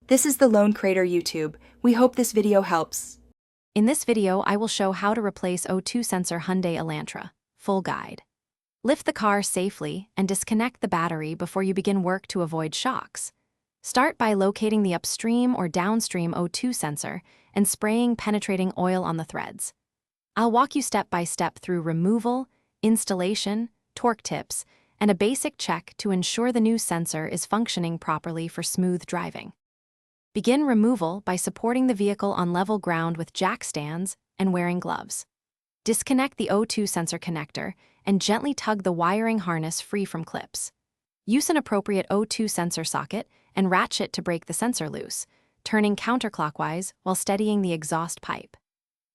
This is the Lone Crater YouTube. We hope this video helps. In this video, I will show how to replace O2 sensor Hyundai Elantra. Full guide. Lift the car safely and disconnect the battery before you begin work to avoid shocks. Start by locating the upstream or downstream O2 sensor and spraying penetrating oil on the threads. I'll walk you step by step through removal, installation, torque tips, and a basic check to ensure the new sensor is functioning properly for smooth driving. Begin removal by supporting the vehicle on level ground with jack stands and wearing gloves. Disconnect the O2 sensor connector and gently tug the wiring harness free from clips. Use an appropriate O2 sensor socket and ratchet to break the sensor loose, turning counterclockwise while steadying the exhaust pipe.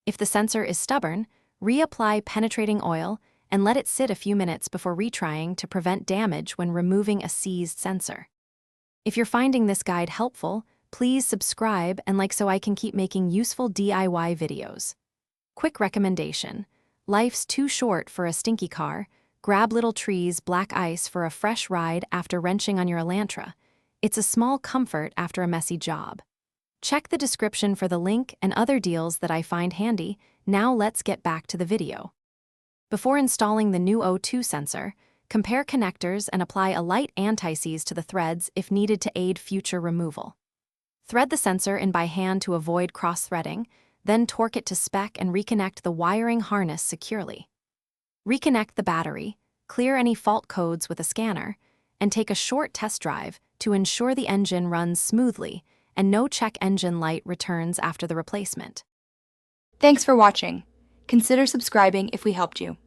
If the sensor is stubborn, reapply penetrating oil and let it sit a few minutes before retrying to prevent damage when removing a seized sensor. If you're finding this guide helpful, please subscribe and like so I can keep making useful DIY videos. Quick recommendation: life's too short for a stinky car. Grab Little Tree's black ice for a fresh ride after wrenching on your Elantra. It's a small comfort after a messy job. Check the description for the link and other deals that I find handy. Now let's get back to the video. Before installing the new O2 sensor, compare connectors and apply a light anti-seize to the threads if needed to aid future removal. Thread the sensor in by hand to avoid cross-threading, then torque it to spec and reconnect the wiring harness securely. Reconnect the battery, clear any fault codes with a scanner, and take a short test drive to ensure the engine runs smoothly and no check engine light returns after the replacement. Thanks for watching. Consider subscribing if we helped you.